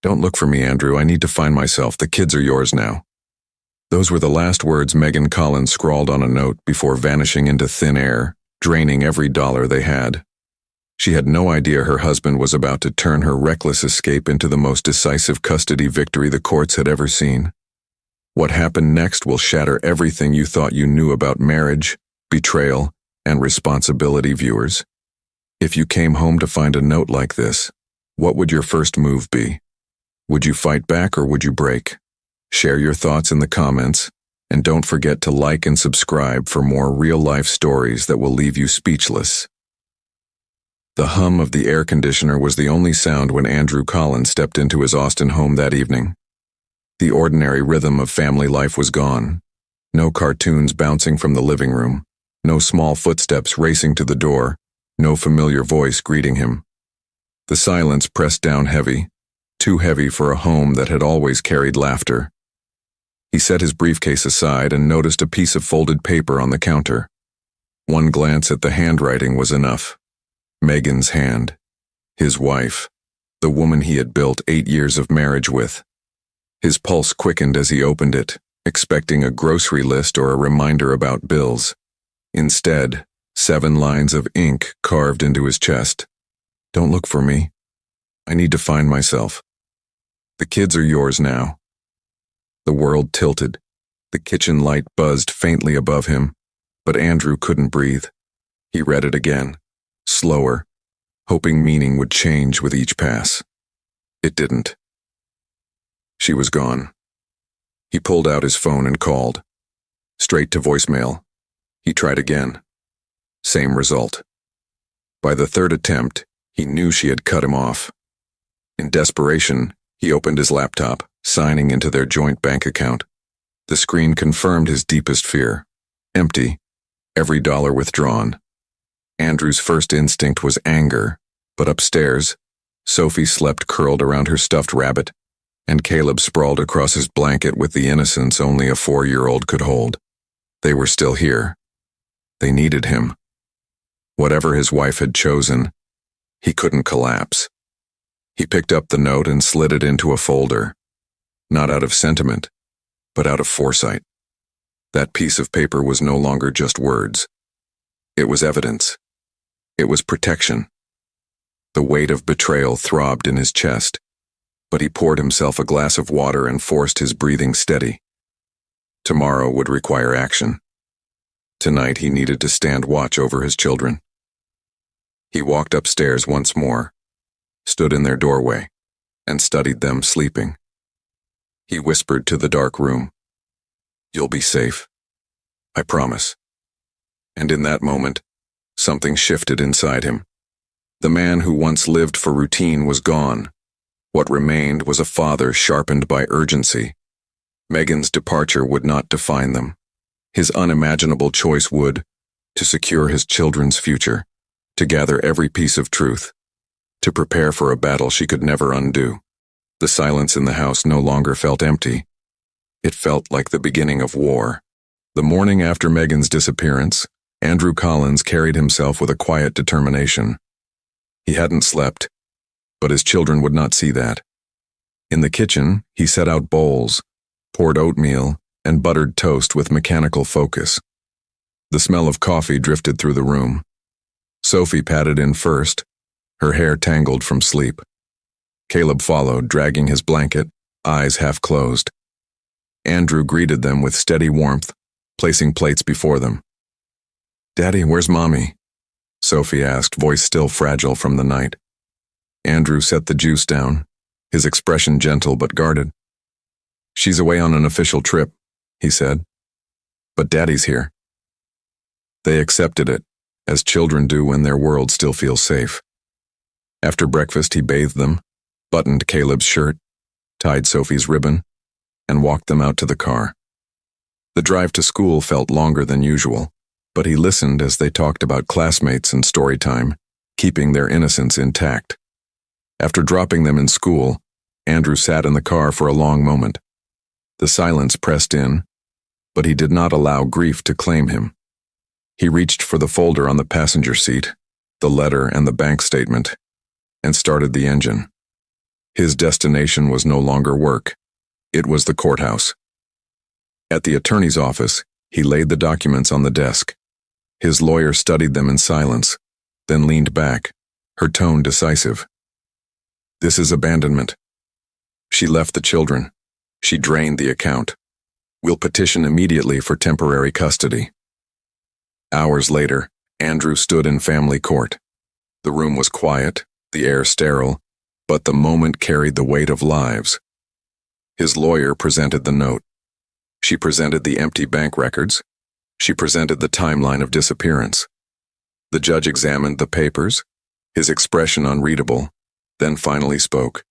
Don't look for me, Andrew. I need to find myself. The kids are yours now. Those were the last words Megan Collins scrawled on a note before vanishing into thin air, draining every dollar they had. She had no idea her husband was about to turn her reckless escape into the most decisive custody victory the courts had ever seen. What happened next will shatter everything you thought you knew about marriage, betrayal, and responsibility, viewers. If you came home to find a note like this, what would your first move be? Would you fight back or would you break? Share your thoughts in the comments, and don't forget to like and subscribe for more real-life stories that will leave you speechless. The hum of the air conditioner was the only sound when Andrew Collins stepped into his Austin home that evening. The ordinary rhythm of family life was gone. No cartoons bouncing from the living room, no small footsteps racing to the door, no familiar voice greeting him. The silence pressed down heavy, too heavy for a home that had always carried laughter. He set his briefcase aside and noticed a piece of folded paper on the counter. One glance at the handwriting was enough. Megan's hand. His wife. The woman he had built 8 years of marriage with. His pulse quickened as he opened it, expecting a grocery list or a reminder about bills. Instead, 7 lines of ink carved into his chest. Don't look for me. I need to find myself. The kids are yours now. The world tilted. The kitchen light buzzed faintly above him, but Andrew couldn't breathe. He read it again, slower, hoping meaning would change with each pass. It didn't. She was gone. He pulled out his phone and called. Straight to voicemail. He tried again. Same result. By the third attempt, he knew she had cut him off. In desperation, he opened his laptop, signing into their joint bank account. The screen confirmed his deepest fear. Empty. Every dollar withdrawn. Andrew's first instinct was anger, but upstairs, Sophie slept curled around her stuffed rabbit, and Caleb sprawled across his blanket with the innocence only a 4-year-old could hold. They were still here. They needed him. Whatever his wife had chosen, he couldn't collapse. He picked up the note and slid it into a folder. Not out of sentiment, but out of foresight. That piece of paper was no longer just words. It was evidence. It was protection. The weight of betrayal throbbed in his chest, but he poured himself a glass of water and forced his breathing steady. Tomorrow would require action. Tonight he needed to stand watch over his children. He walked upstairs once more, stood in their doorway, and studied them sleeping. He whispered to the dark room, "You'll be safe. I promise." And in that moment, something shifted inside him. The man who once lived for routine was gone. What remained was a father sharpened by urgency. Megan's departure would not define them. His unimaginable choice would, to secure his children's future, to gather every piece of truth, to prepare for a battle she could never undo. The silence in the house no longer felt empty. It felt like the beginning of war. The morning after Megan's disappearance, Andrew Collins carried himself with a quiet determination. He hadn't slept, but his children would not see that. In the kitchen, he set out bowls, poured oatmeal, and buttered toast with mechanical focus. The smell of coffee drifted through the room. Sophie padded in first, her hair tangled from sleep. Caleb followed, dragging his blanket, eyes half closed. Andrew greeted them with steady warmth, placing plates before them. "Daddy, where's Mommy?" Sophie asked, voice still fragile from the night. Andrew set the juice down, his expression gentle but guarded. "She's away on an official trip," he said. "But Daddy's here." They accepted it, as children do when their world still feels safe. After breakfast, he bathed them, buttoned Caleb's shirt, tied Sophie's ribbon, and walked them out to the car. The drive to school felt longer than usual, but he listened as they talked about classmates and story time, keeping their innocence intact. After dropping them in school, Andrew sat in the car for a long moment. The silence pressed in, but he did not allow grief to claim him. He reached for the folder on the passenger seat, the letter and the bank statement, and started the engine. His destination was no longer work. It was the courthouse. At the attorney's office, he laid the documents on the desk. His lawyer studied them in silence, then leaned back, her tone decisive. This is abandonment. She left the children. She drained the account. We'll petition immediately for temporary custody. Hours later, Andrew stood in family court. The room was quiet, the air sterile, but the moment carried the weight of lives. His lawyer presented the note. She presented the empty bank records. She presented the timeline of disappearance. The judge examined the papers, his expression unreadable, then finally spoke.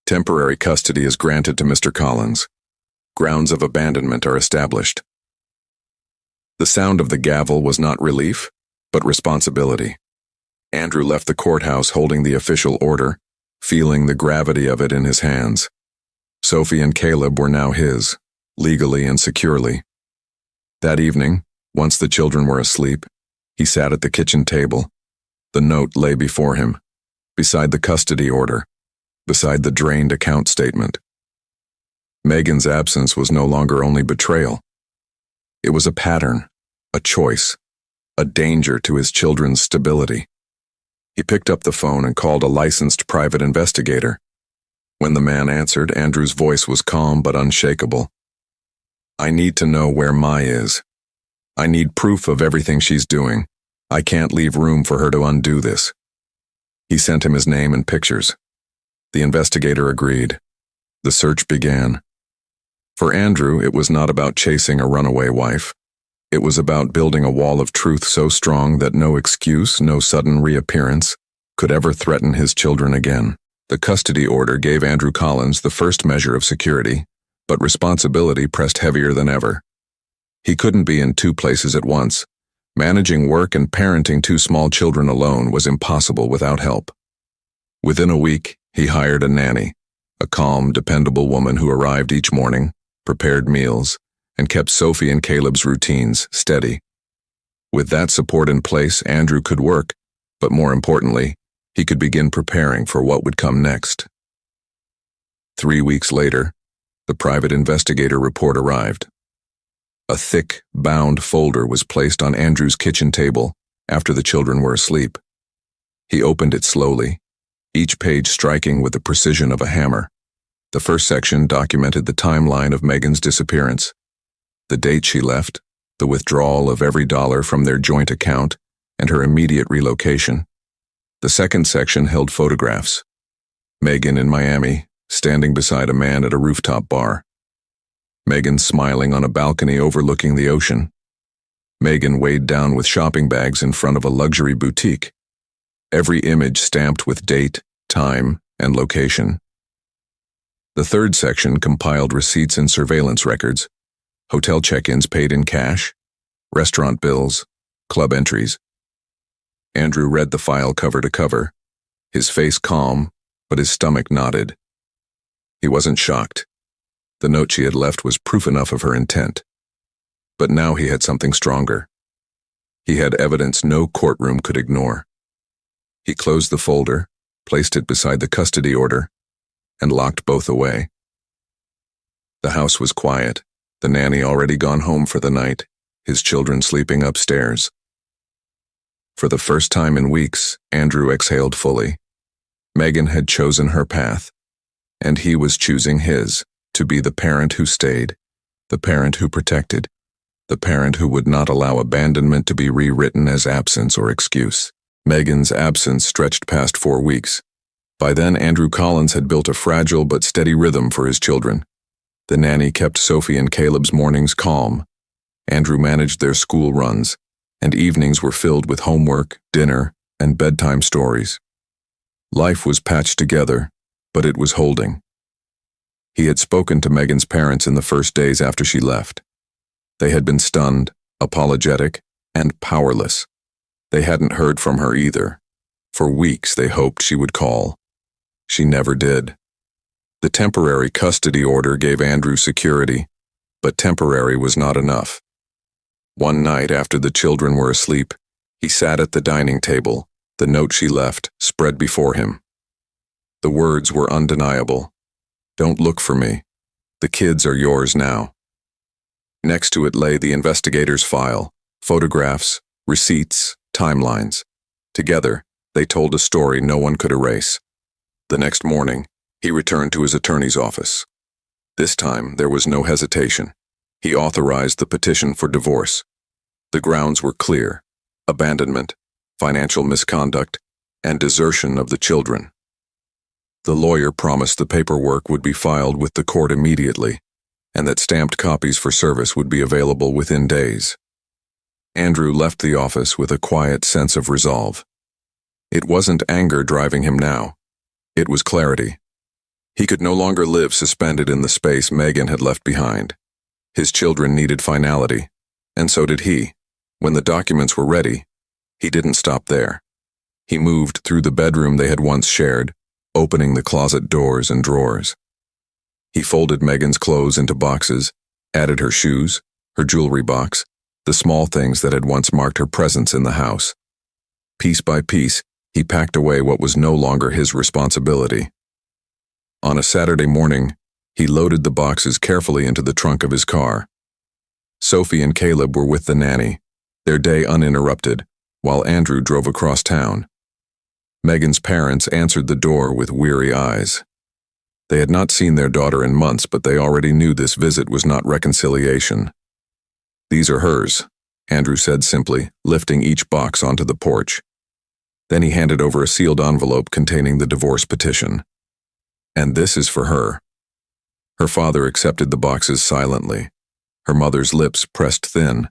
Temporary custody is granted to Mr. Collins. Grounds of abandonment are established. The sound of the gavel was not relief, but responsibility. Andrew left the courthouse holding the official order, feeling the gravity of it in his hands. Sophie and Caleb were now his, legally and securely. That evening, once the children were asleep, he sat at the kitchen table. The note lay before him, beside the custody order, beside the drained account statement. Megan's absence was no longer only betrayal. It was a pattern, a choice, a danger to his children's stability. He picked up the phone and called a licensed private investigator. When the man answered, Andrew's voice was calm but unshakable. I need to know where Mai is. I need proof of everything she's doing. I can't leave room for her to undo this. He sent him his name and pictures. The investigator agreed. The search began. For Andrew, it was not about chasing a runaway wife. It was about building a wall of truth so strong that no excuse, no sudden reappearance, could ever threaten his children again. The custody order gave Andrew Collins the first measure of security, but responsibility pressed heavier than ever. He couldn't be in two places at once. Managing work and parenting two small children alone was impossible without help. Within a week, he hired a nanny, a calm, dependable woman who arrived each morning, prepared meals, and kept Sophie and Caleb's routines steady. With that support in place, Andrew could work, but more importantly, he could begin preparing for what would come next. 3 weeks later, the private investigator report arrived. A thick, bound folder was placed on Andrew's kitchen table after the children were asleep. He opened it slowly, each page striking with the precision of a hammer. The first section documented the timeline of Megan's disappearance, the date she left, the withdrawal of every dollar from their joint account, and her immediate relocation. The second section held photographs. Megan in Miami, standing beside a man at a rooftop bar. Megan smiling on a balcony overlooking the ocean. Megan weighed down with shopping bags in front of a luxury boutique. Every image stamped with date, time, and location. The third section compiled receipts and surveillance records, hotel check-ins paid in cash, restaurant bills, club entries. Andrew read the file cover to cover, his face calm, but his stomach knotted. He wasn't shocked. The note she had left was proof enough of her intent. But now he had something stronger. He had evidence no courtroom could ignore. He closed the folder, placed it beside the custody order, and locked both away. The house was quiet, the nanny already gone home for the night, his children sleeping upstairs. For the first time in weeks, Andrew exhaled fully. Megan had chosen her path, and he was choosing his, to be the parent who stayed, the parent who protected, the parent who would not allow abandonment to be rewritten as absence or excuse. Megan's absence stretched past 4 weeks. By then, Andrew Collins had built a fragile but steady rhythm for his children. The nanny kept Sophie and Caleb's mornings calm. Andrew managed their school runs, and evenings were filled with homework, dinner, and bedtime stories. Life was patched together, but it was holding. He had spoken to Megan's parents in the first days after she left. They had been stunned, apologetic, and powerless. They hadn't heard from her either. For weeks they hoped she would call. She never did. The temporary custody order gave Andrew security, but temporary was not enough. One night after the children were asleep, he sat at the dining table, the note she left spread before him. The words were undeniable. Don't look for me. The kids are yours now. Next to it lay the investigator's file, photographs, receipts, timelines. Together, they told a story no one could erase. The next morning, he returned to his attorney's office. This time, there was no hesitation. He authorized the petition for divorce. The grounds were clear: abandonment, financial misconduct, and desertion of the children. The lawyer promised the paperwork would be filed with the court immediately, and that stamped copies for service would be available within days. Andrew left the office with a quiet sense of resolve. It wasn't anger driving him now. It was clarity. He could no longer live suspended in the space Megan had left behind. His children needed finality, and so did he. When the documents were ready, he didn't stop there. He moved through the bedroom they had once shared, opening the closet doors and drawers. He folded Megan's clothes into boxes, added her shoes, her jewelry box, the small things that had once marked her presence in the house. Piece by piece, he packed away what was no longer his responsibility. On a Saturday morning, he loaded the boxes carefully into the trunk of his car. Sophie and Caleb were with the nanny, their day uninterrupted, while Andrew drove across town. Megan's parents answered the door with weary eyes. They had not seen their daughter in months, but they already knew this visit was not reconciliation. "These are hers," Andrew said simply, lifting each box onto the porch. Then he handed over a sealed envelope containing the divorce petition. "And this is for her." Her father accepted the boxes silently. Her mother's lips pressed thin,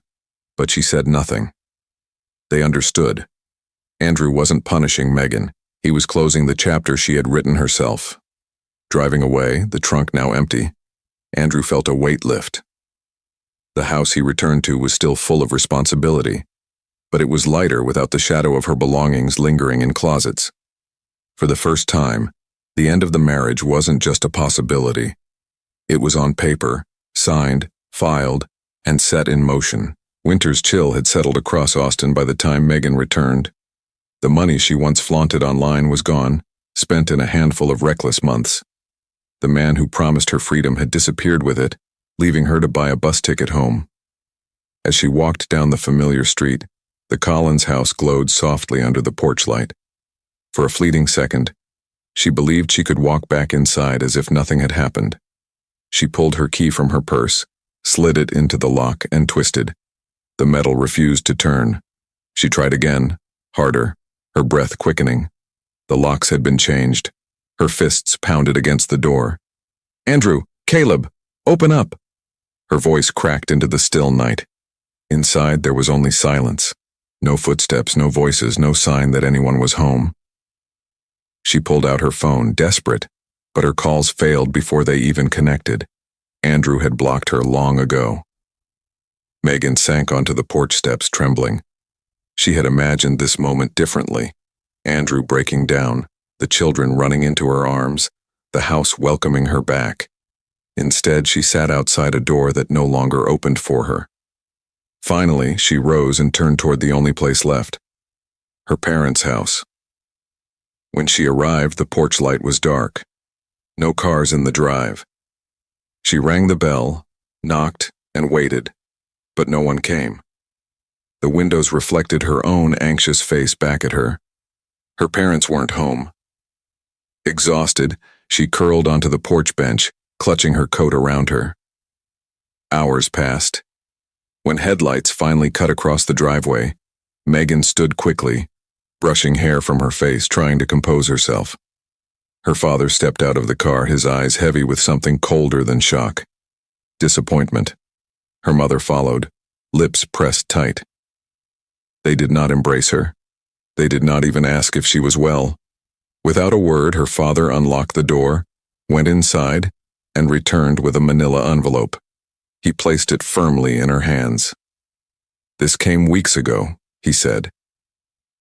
but she said nothing. They understood. Andrew wasn't punishing Megan. He was closing the chapter she had written herself. Driving away, the trunk now empty, Andrew felt a weight lift. The house he returned to was still full of responsibility, but it was lighter without the shadow of her belongings lingering in closets. For the first time, the end of the marriage wasn't just a possibility. It was on paper, signed, filed, and set in motion. Winter's chill had settled across Austin by the time Megan returned. The money she once flaunted online was gone, spent in a handful of reckless months. The man who promised her freedom had disappeared with it, leaving her to buy a bus ticket home. As she walked down the familiar street, the Collins house glowed softly under the porch light. For a fleeting second, she believed she could walk back inside as if nothing had happened. She pulled her key from her purse, slid it into the lock, and twisted. The metal refused to turn. She tried again, harder, her breath quickening. The locks had been changed. Her fists pounded against the door. "Andrew! Caleb! Open up!" Her voice cracked into the still night. Inside, there was only silence. No footsteps, no voices, no sign that anyone was home. She pulled out her phone, desperate, but her calls failed before they even connected. Andrew had blocked her long ago. Megan sank onto the porch steps, trembling. She had imagined this moment differently. Andrew breaking down, the children running into her arms, the house welcoming her back. Instead, she sat outside a door that no longer opened for her. Finally, she rose and turned toward the only place left, her parents' house. When she arrived, the porch light was dark. No cars in the drive. She rang the bell, knocked, and waited, but no one came. The windows reflected her own anxious face back at her. Her parents weren't home. Exhausted, she curled onto the porch bench, clutching her coat around her. Hours passed. When headlights finally cut across the driveway, Megan stood quickly, brushing hair from her face, trying to compose herself. Her father stepped out of the car, his eyes heavy with something colder than shock. Disappointment. Her mother followed, lips pressed tight. They did not embrace her. They did not even ask if she was well. Without a word, her father unlocked the door, went inside, and returned with a manila envelope. He placed it firmly in her hands. "This came weeks ago," he said.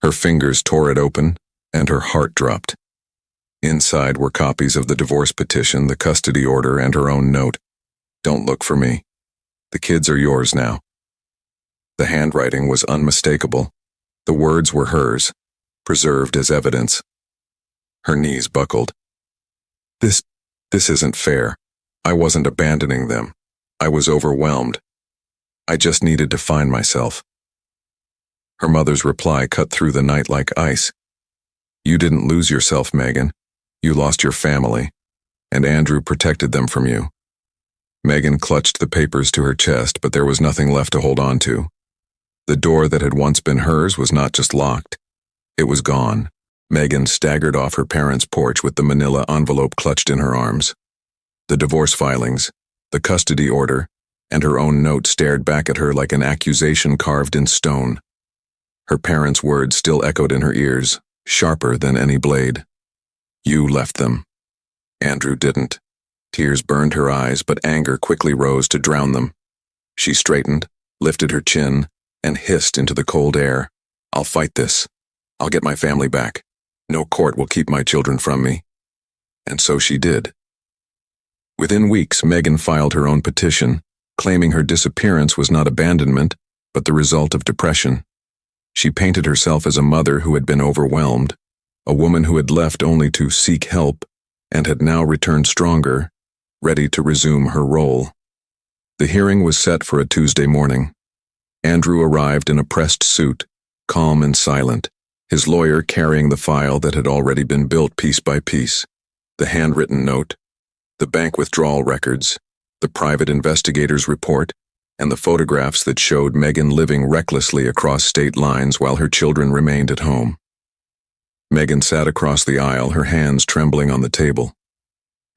Her fingers tore it open, and her heart dropped. Inside were copies of the divorce petition, the custody order, and her own note. "Don't look for me. The kids are yours now." The handwriting was unmistakable. The words were hers, preserved as evidence. Her knees buckled. This isn't fair. I wasn't abandoning them. I was overwhelmed. I just needed to find myself. Her mother's reply cut through the night like ice. You didn't lose yourself, Megan. You lost your family, and Andrew protected them from you. Megan clutched the papers to her chest, but there was nothing left to hold on to. The door that had once been hers was not just locked. It was gone. Megan staggered off her parents' porch with the manila envelope clutched in her arms. The divorce filings, the custody order, and her own note stared back at her like an accusation carved in stone. Her parents' words still echoed in her ears, sharper than any blade. You left them. Andrew didn't. Tears burned her eyes, but anger quickly rose to drown them. She straightened, lifted her chin, and hissed into the cold air. I'll fight this. I'll get my family back. No court will keep my children from me. And so she did. Within weeks, Megan filed her own petition, claiming her disappearance was not abandonment, but the result of depression. She painted herself as a mother who had been overwhelmed, a woman who had left only to seek help, and had now returned stronger, ready to resume her role. The hearing was set for a Tuesday morning. Andrew arrived in a pressed suit, calm and silent, his lawyer carrying the file that had already been built piece by piece, the handwritten note, the bank withdrawal records, the private investigator's report, and the photographs that showed Megan living recklessly across state lines while her children remained at home. Megan sat across the aisle, her hands trembling on the table.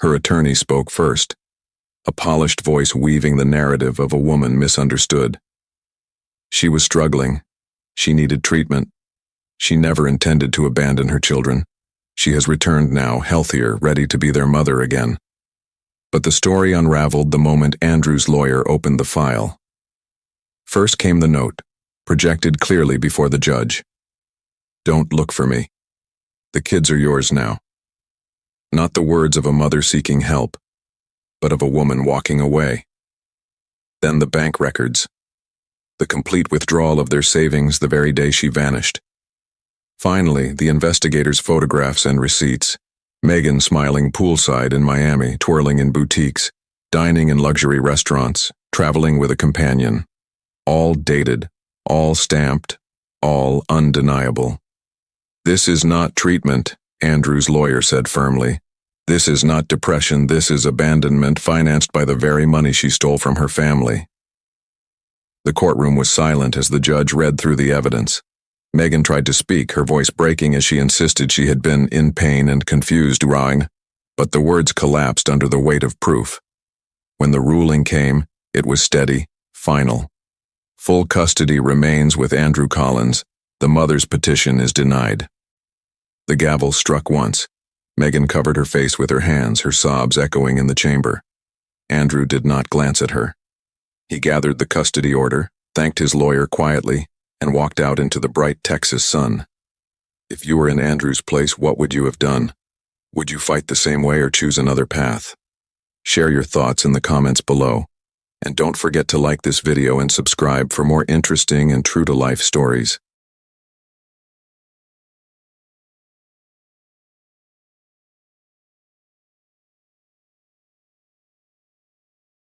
Her attorney spoke first, a polished voice weaving the narrative of a woman misunderstood. She was struggling. She needed treatment. She never intended to abandon her children. She has returned now, healthier, ready to be their mother again. But the story unraveled the moment Andrew's lawyer opened the file. First came the note, projected clearly before the judge. Don't look for me. The kids are yours now. Not the words of a mother seeking help, but of a woman walking away. Then the bank records. The complete withdrawal of their savings the very day she vanished. Finally, the investigators' photographs and receipts. Megan smiling poolside in Miami, twirling in boutiques, dining in luxury restaurants, traveling with a companion. All dated, all stamped, all undeniable. This is not treatment, Andrew's lawyer said firmly. This is not depression, this is abandonment financed by the very money she stole from her family. The courtroom was silent as the judge read through the evidence. Megan tried to speak, her voice breaking as she insisted she had been in pain and confused, drawing, but the words collapsed under the weight of proof. When the ruling came, it was steady, final. Full custody remains with Andrew Collins. The mother's petition is denied. The gavel struck once. Megan covered her face with her hands, her sobs echoing in the chamber. Andrew did not glance at her. He gathered the custody order, thanked his lawyer quietly, and walked out into the bright Texas sun. If you were in Andrew's place, what would you have done? Would you fight the same way or choose another path? Share your thoughts in the comments below. And don't forget to like this video and subscribe for more interesting and true-to-life stories.